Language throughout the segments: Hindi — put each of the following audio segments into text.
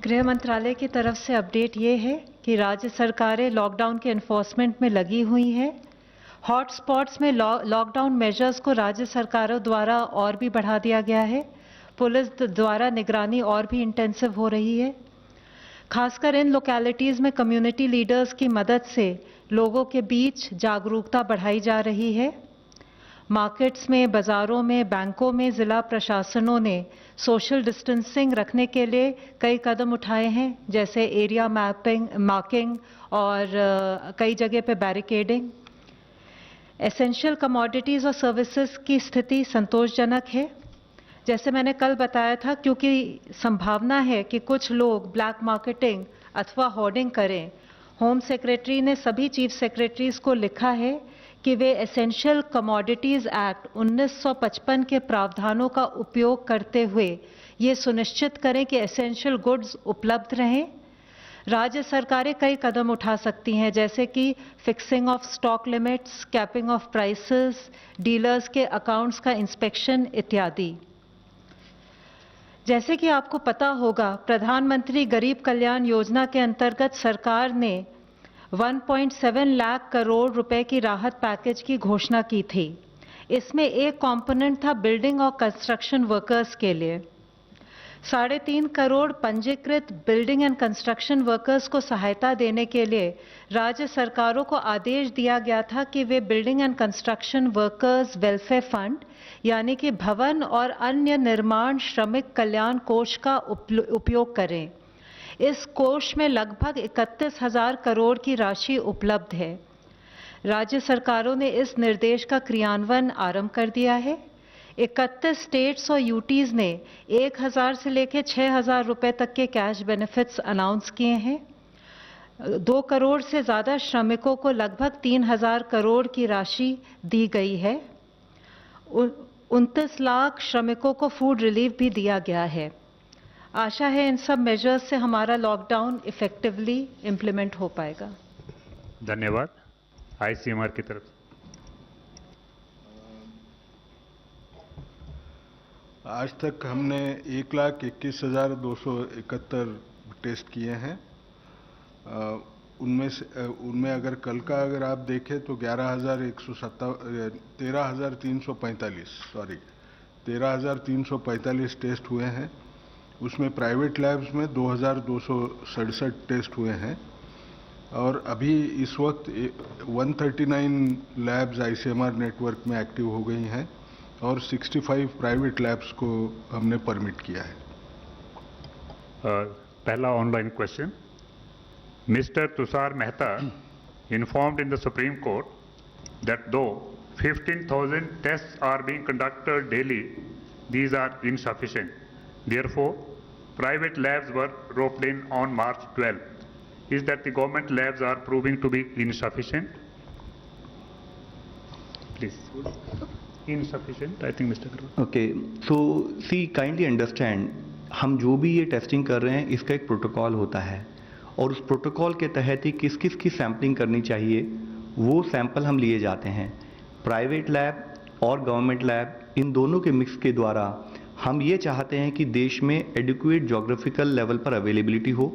गृह मंत्रालय की तरफ से अपडेट ये है कि राज्य सरकारें लॉकडाउन के एनफोर्समेंट में लगी हुई हैं। हॉटस्पॉट्स में लॉकडाउन मेजर्स को राज्य सरकारों द्वारा और भी बढ़ा दिया गया है। पुलिस द्वारा निगरानी और भी इंटेंसिव हो रही है। खासकर इन लोकेलिटीज़ में कम्युनिटी लीडर्स की मदद से लोगों के बीच जागरूकता बढ़ाई जा रही है। मार्केट्स में, बाज़ारों में, बैंकों में ज़िला प्रशासनों ने सोशल डिस्टेंसिंग रखने के लिए कई कदम उठाए हैं, जैसे एरिया मार्किंग और कई जगह पे बैरिकेडिंग। एसेंशियल कमोडिटीज़ और सर्विसेज की स्थिति संतोषजनक है। जैसे मैंने कल बताया था, क्योंकि संभावना है कि कुछ लोग ब्लैक मार्केटिंग अथवा होर्डिंग करें, होम सेक्रेटरी ने सभी चीफ सेक्रेटरीज को लिखा है कि वे एसेंशियल कमोडिटीज़ एक्ट 1955 के प्रावधानों का उपयोग करते हुए ये सुनिश्चित करें कि एसेंशियल गुड्स उपलब्ध रहें। राज्य सरकारें कई कदम उठा सकती हैं, जैसे कि fixing of stock limits, capping of prices, dealers के अकाउंट्स का इंस्पेक्शन इत्यादि। जैसे कि आपको पता होगा, प्रधानमंत्री गरीब कल्याण योजना के अंतर्गत सरकार ने 1.7 लाख करोड़ रुपए की राहत पैकेज की घोषणा की थी। इसमें एक कंपोनेंट था बिल्डिंग और कंस्ट्रक्शन वर्कर्स के लिए। 3.5 करोड़ पंजीकृत बिल्डिंग एंड कंस्ट्रक्शन वर्कर्स को सहायता देने के लिए राज्य सरकारों को आदेश दिया गया था कि वे building and construction workers welfare fund यानी कि भवन और अन्य निर्माण श्रमिक कल्याण कोष का उपयोग करें। इस कोष में लगभग 31,000 करोड़ की राशि उपलब्ध है। राज्य सरकारों ने इस निर्देश का क्रियान्वयन आरंभ कर दिया है। 31 स्टेट्स और यूटीज ने 1,000 से लेकर 6,000 रुपए तक के कैश बेनिफिट्स अनाउंस किए हैं। 2 करोड़ से ज़्यादा श्रमिकों को लगभग 3,000 करोड़ की राशि दी गई है। 29 लाख श्रमिकों को फूड रिलीफ भी दिया गया है। आशा है इन सब मेजर्स से हमारा लॉकडाउन इफेक्टिवली इम्प्लीमेंट हो पाएगा। धन्यवाद। आईसीएमआर की तरफ। आज तक हमने 1,21,271 टेस्ट किए हैं। उनमें अगर कल का अगर आप देखें तो 13,345 टेस्ट हुए हैं। उसमें प्राइवेट लैब्स में 2,267 टेस्ट हुए हैं और अभी इस वक्त 139 लैब्स आईसीएमआर नेटवर्क में एक्टिव हो गई हैं और 65 प्राइवेट लैब्स को हमने परमिट किया है। पहला online question. Mister Tushar Mehta informed in the Supreme Court that though 15,000 tests are being conducted daily, these are insufficient. Therefore, private labs were roped in on March 12th. Is that the government labs are proving to be insufficient? Please. Insufficient, I think, Mr. Garwal. Okay, so see, kindly understand, हम जो भी ये टेस्टिंग कर रहे हैं इसका एक प्रोटोकॉल होता है और उस प्रोटोकॉल के तहत ही किस किस की सैम्पलिंग करनी चाहिए वो सैंपल हम लिए जाते हैं। प्राइवेट लैब और गवर्नमेंट लैब इन दोनों के मिक्स के द्वारा हम ये चाहते हैं कि देश में एडिक्वेट जोग्राफिकल लेवल पर अवेलेबिलिटी हो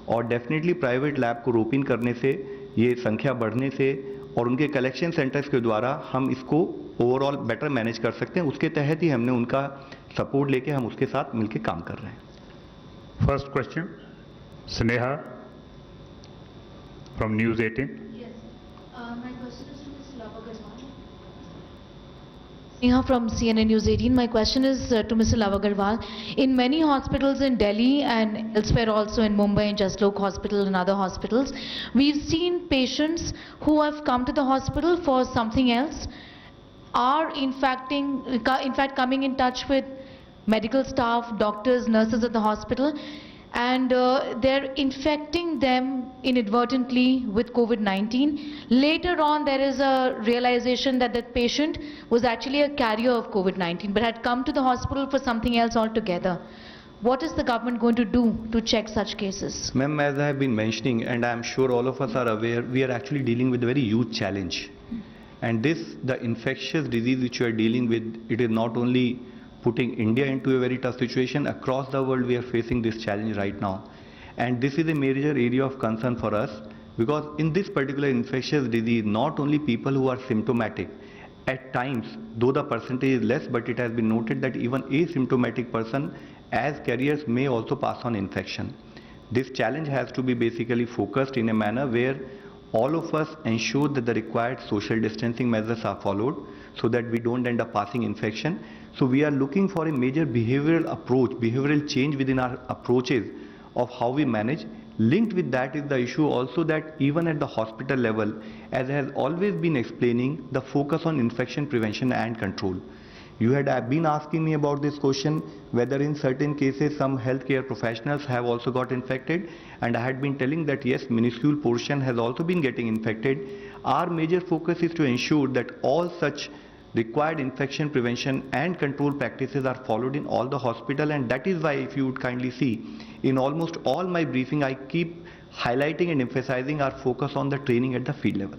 और डेफिनेटली प्राइवेट लैब को रोप इन करने से, ये संख्या बढ़ने से और उनके कलेक्शन सेंटर्स के द्वारा हम इसको ओवरऑल बेटर मैनेज कर सकते हैं। उसके तहत ही हमने उनका सपोर्ट लेके हम उसके साथ मिलकर काम कर रहे हैं। First question Sneha from News 18. Yes. My question is to Ms. Lava Garwal. Neha from CNN News 18. My question is to Mr. Lava Garwal. In many hospitals in Delhi and elsewhere also in Mumbai and Jaslok Hospital and other hospitals, we've seen patients who have come to the hospital for something else are in fact coming in touch with medical staff, doctors, nurses at the hospital, and they're infecting them inadvertently with COVID-19. Later on, there is a realization that that patient was actually a carrier of COVID-19 but had come to the hospital for something else altogether. What is the government going to do to check such cases? Ma'am, as I have been mentioning, and I am sure all of us are aware, we are actually dealing with a very huge challenge. And this, the infectious disease which we are dealing with, it is not only putting India into a very tough situation. Across the world we are facing this challenge right now, And this is a major area of concern for us, because in this particular infectious disease, not only people who are symptomatic, at times, though the percentage is less, but it has been noted that even asymptomatic person as carriers may also pass on infection. This challenge has to be basically focused in a manner where all of us ensure that the required social distancing measures are followed so that we don't end up passing infection. So we are looking for a major behavioral approach, behavioral change within our approaches of how we manage. Linked with that is the issue also that even at the hospital level, as I have always been explaining, the focus on infection prevention and control. You had been asking me about this question, whether in certain cases some healthcare professionals have also got infected, and I had been telling that yes, minuscule portion has also been getting infected. Our major focus is to ensure that all such required infection prevention and control practices are followed in all the hospital, and that is why, if you would kindly see, in almost all my briefing I keep highlighting and emphasizing our focus on the training at the field level.